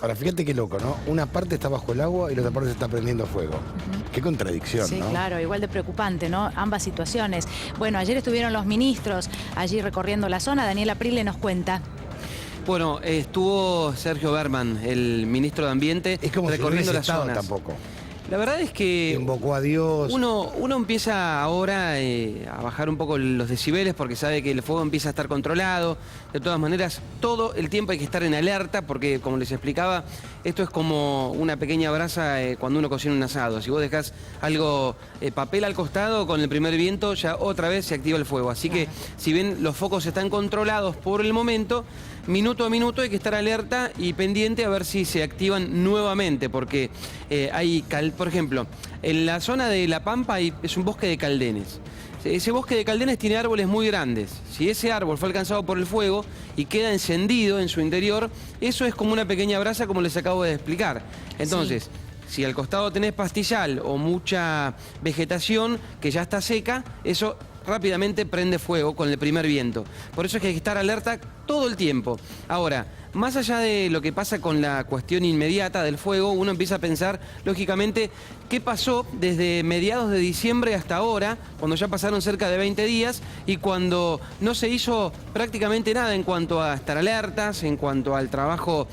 Ahora, fíjate qué loco, ¿no? Una parte está bajo el agua y la otra parte se está prendiendo fuego. Qué contradicción, Sí, ¿no? claro, igual de preocupante, ¿no? Ambas situaciones. Bueno, ayer estuvieron los ministros allí recorriendo la zona. Daniel Aprile nos cuenta. Bueno, estuvo Sergio Berman, el ministro de Ambiente, Es como recorriendo si no las hubiese estado zonas. tampoco. La verdad es que Invocó a Dios. uno empieza ahora a bajar un poco los decibeles porque sabe que el fuego empieza a estar controlado. De todas maneras, todo el tiempo hay que estar en alerta porque, como les explicaba, esto es como una pequeña brasa cuando uno cocina un asado. Si vos dejás algo, papel al costado, con el primer viento ya otra vez se activa el fuego. Así que, si bien los focos están controlados por el momento, minuto a minuto hay que estar alerta y pendiente a ver si se activan nuevamente, porque por ejemplo, en la zona de La Pampa es un bosque de caldenes. Ese bosque de caldenes tiene árboles muy grandes. Si ese árbol fue alcanzado por el fuego y queda encendido en su interior, eso es como una pequeña brasa, como les acabo de explicar. Entonces, si al costado tenés pastizal o mucha vegetación que ya está seca, eso rápidamente prende fuego con el primer viento. Por eso es que hay que estar alerta todo el tiempo. Ahora, más allá de lo que pasa con la cuestión inmediata del fuego, uno empieza a pensar, lógicamente, qué pasó desde mediados de diciembre hasta ahora, cuando ya pasaron cerca de 20 días y cuando no se hizo prácticamente nada en cuanto a estar alertas, en cuanto al trabajo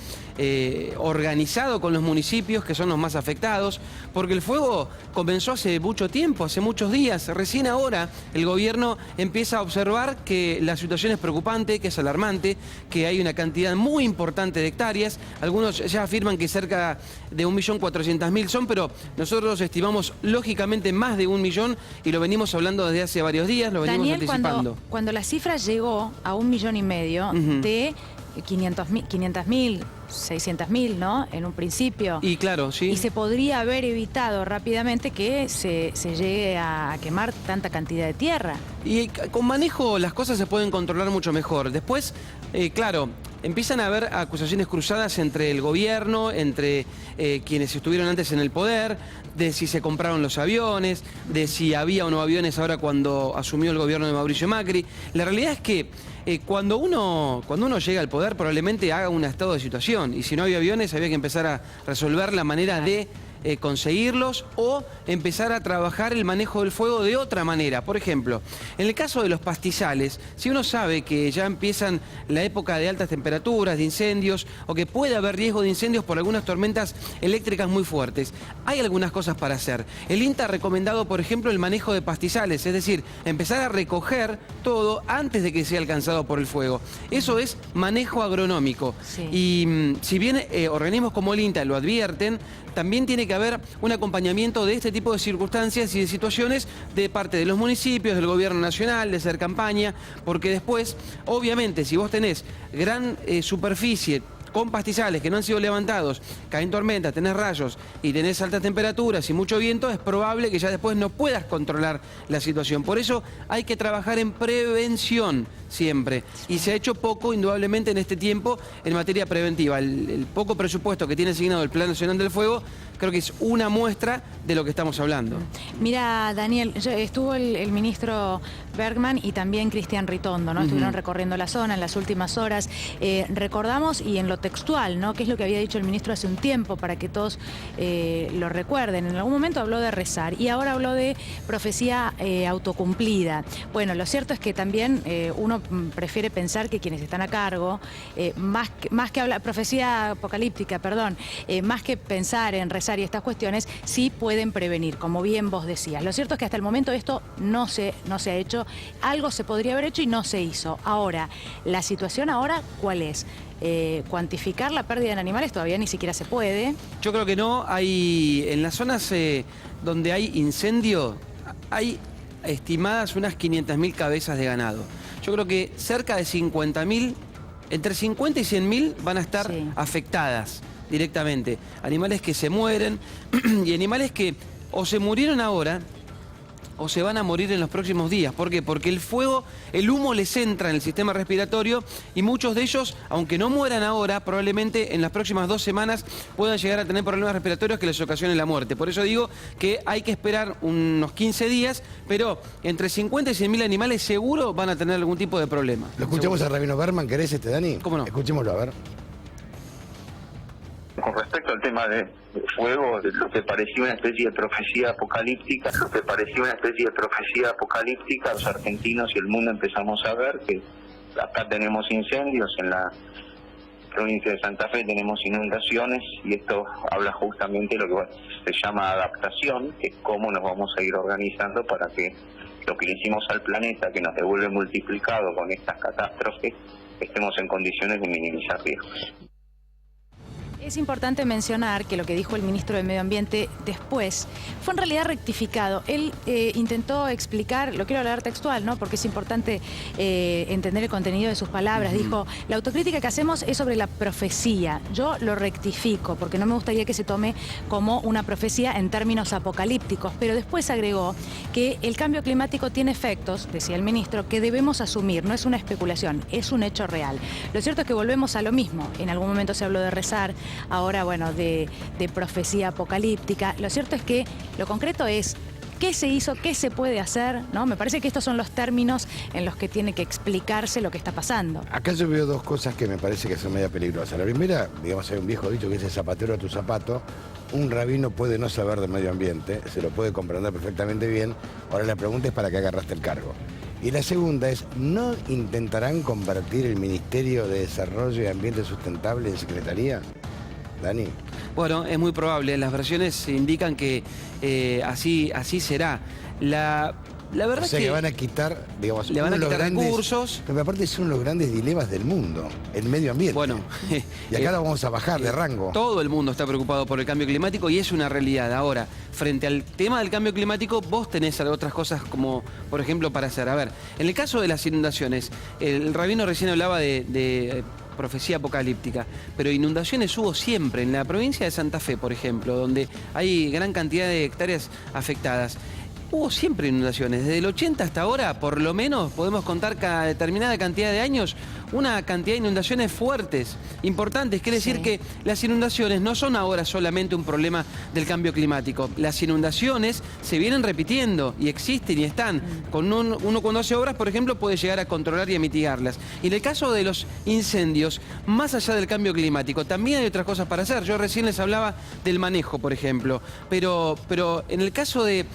organizado con los municipios, que son los más afectados, porque el fuego comenzó hace mucho tiempo, hace muchos días. Recién ahora el gobierno empieza a observar que la situación es preocupante, que es alarmante, que hay una cantidad muy importante de hectáreas. Algunos ya afirman que cerca de 1.400.000 son, pero nosotros estimamos lógicamente más de 1 millón y lo venimos hablando desde hace varios días, lo venimos Daniel, anticipando. cuando la cifra llegó a 1,5 millones de 500.000, 600.000, ¿no? En un principio. Y claro, sí. Y se podría haber evitado rápidamente que se llegue a quemar tanta cantidad de tierra. Y con manejo las cosas se pueden controlar mucho mejor. Después, claro, empiezan a haber acusaciones cruzadas entre el gobierno, entre quienes estuvieron antes en el poder, de si se compraron los aviones, de si había o no aviones ahora cuando asumió el gobierno de Mauricio Macri. La realidad es que cuando uno llega al poder probablemente haga un estado de situación y si no había aviones había que empezar a resolver la manera de conseguirlos o empezar a trabajar el manejo del fuego de otra manera. Por ejemplo, en el caso de los pastizales, si uno sabe que ya empiezan la época de altas temperaturas, de incendios, o que puede haber riesgo de incendios por algunas tormentas eléctricas muy fuertes, hay algunas cosas para hacer. El INTA ha recomendado, por ejemplo, el manejo de pastizales, es decir, empezar a recoger todo antes de que sea alcanzado por el fuego. Eso es manejo agronómico. Sí. Y si bien organismos como el INTA lo advierten, también tiene que haber un acompañamiento de este tipo de circunstancias y de situaciones de parte de los municipios, del gobierno nacional, de hacer campaña, porque después, obviamente, si vos tenés gran superficie con pastizales que no han sido levantados, caen tormentas, tenés rayos y tenés altas temperaturas y mucho viento, es probable que ya después no puedas controlar la situación. Por eso hay que trabajar en prevención siempre. Y se ha hecho poco, indudablemente, en este tiempo en materia preventiva. El poco presupuesto que tiene asignado el Plan Nacional del Fuego creo que es una muestra de lo que estamos hablando. Mira, Daniel, estuvo el ministro Bergman y también Cristian Ritondo, ¿no? Estuvieron recorriendo la zona en las últimas horas. Recordamos, y en lo textual, ¿no? ¿Qué es lo que había dicho el ministro hace un tiempo para que todos lo recuerden? En algún momento habló de rezar y ahora habló de profecía autocumplida. Bueno, lo cierto es que también uno prefiere pensar que quienes están a cargo, más que hablar, profecía apocalíptica, perdón, más que pensar en rezar y estas cuestiones, sí pueden prevenir, como bien vos decías. Lo cierto es que hasta el momento esto no se ha hecho. Algo se podría haber hecho y no se hizo. Ahora, la situación ahora, ¿cuál es? Cuantificar la pérdida en animales todavía ni siquiera se puede. Yo creo que no. Hay en las zonas donde hay incendio, hay estimadas unas 500.000 cabezas de ganado. Yo creo que cerca de 50.000, entre 50 y 100.000 van a estar afectadas directamente. Animales que se mueren y animales que o se murieron ahora o se van a morir en los próximos días. ¿Por qué? Porque el fuego, el humo les entra en el sistema respiratorio y muchos de ellos, aunque no mueran ahora, probablemente en las próximas 2 semanas puedan llegar a tener problemas respiratorios que les ocasionen la muerte. Por eso digo que hay que esperar unos 15 días, pero entre 50 y 100.000 animales seguro van a tener algún tipo de problema. Lo escuchamos a Rabino Berman, ¿querés Dani? ¿Cómo no? Escuchémoslo, a ver. Con respecto al tema de fuego, lo que parecía una especie de profecía apocalíptica, los argentinos y el mundo empezamos a ver que acá tenemos incendios, en la provincia de Santa Fe tenemos inundaciones, y esto habla justamente de lo que se llama adaptación, que es cómo nos vamos a ir organizando para que lo que le hicimos al planeta, que nos devuelve multiplicado con estas catástrofes, estemos en condiciones de minimizar riesgos. Es importante mencionar que lo que dijo el ministro de Medio Ambiente después fue en realidad rectificado. Él intentó explicar, lo quiero leer textual, ¿no? Porque es importante entender el contenido de sus palabras. Dijo, la autocrítica que hacemos es sobre la profecía. Yo lo rectifico, porque no me gustaría que se tome como una profecía en términos apocalípticos. Pero después agregó que el cambio climático tiene efectos, decía el ministro, que debemos asumir. No es una especulación, es un hecho real. Lo cierto es que volvemos a lo mismo. En algún momento se habló de rezar. Ahora, bueno, de profecía apocalíptica. Lo cierto es que lo concreto es qué se hizo, qué se puede hacer, ¿no? Me parece que estos son los términos en los que tiene que explicarse lo que está pasando. Acá yo veo dos cosas que me parece que son media peligrosas. La primera, digamos, hay un viejo dicho que dice zapatero a tu zapato. Un rabino puede no saber de medio ambiente, se lo puede comprender perfectamente bien. Ahora la pregunta es para qué agarraste el cargo. Y la segunda es, ¿no intentarán convertir el Ministerio de Desarrollo y Ambiente Sustentable en secretaría? Dani. Bueno, es muy probable. Las versiones indican que así será. La verdad o sea, que van a quitar, digamos, le van a quitar grandes recursos. Pero aparte son los grandes dilemas del mundo, el medio ambiente. Bueno, y acá lo vamos a bajar de rango. Todo el mundo está preocupado por el cambio climático y es una realidad. Ahora, frente al tema del cambio climático, vos tenés otras cosas como, por ejemplo, para hacer. A ver, en el caso de las inundaciones, el rabino recién hablaba de profecía apocalíptica, pero inundaciones hubo siempre en la provincia de Santa Fe, por ejemplo, donde hay gran cantidad de hectáreas afectadas. Hubo siempre inundaciones, desde el 80 hasta ahora, por lo menos podemos contar cada determinada cantidad de años una cantidad de inundaciones fuertes, importantes. Quiere decir que las inundaciones no son ahora solamente un problema del cambio climático. Las inundaciones se vienen repitiendo y existen y están. Uno cuando hace obras, por ejemplo, puede llegar a controlar y a mitigarlas. Y en el caso de los incendios, más allá del cambio climático, también hay otras cosas para hacer. Yo recién les hablaba del manejo, por ejemplo, pero en el caso del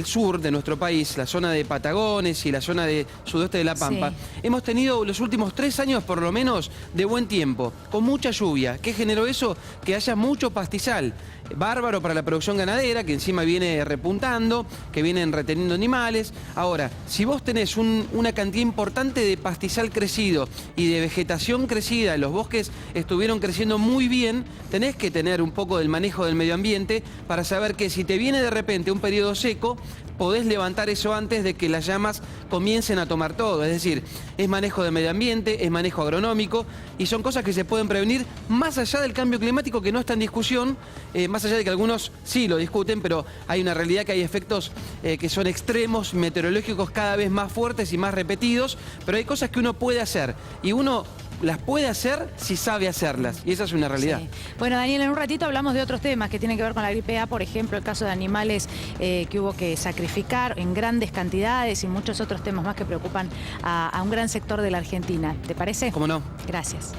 sur de nuestro país, la zona de Patagones y la zona de sudoeste de La Pampa, hemos tenido los últimos 3 años por lo menos de buen tiempo, con mucha lluvia. ¿Qué generó eso? Que haya mucho pastizal. Bárbaro para la producción ganadera, que encima viene repuntando, que vienen reteniendo animales. Ahora, si vos tenés una cantidad importante de pastizal crecido y de vegetación crecida, los bosques estuvieron creciendo muy bien, tenés que tener un poco del manejo del medio ambiente para saber que si te viene de repente un periodo seco, podés levantar eso antes de que las llamas comiencen a tomar todo. Es decir, es manejo de medio ambiente, es manejo agronómico, y son cosas que se pueden prevenir más allá del cambio climático, que no está en discusión, más allá de que algunos sí lo discuten, pero hay una realidad que hay efectos que son extremos, meteorológicos cada vez más fuertes y más repetidos, pero hay cosas que uno puede hacer, y uno las puede hacer si sabe hacerlas, y esa es una realidad. Sí. Bueno, Daniel, en un ratito hablamos de otros temas que tienen que ver con la gripe A, por ejemplo, el caso de animales que hubo que sacrificar en grandes cantidades y muchos otros temas más que preocupan a un gran sector de la Argentina. ¿Te parece? ¿Cómo no? Gracias.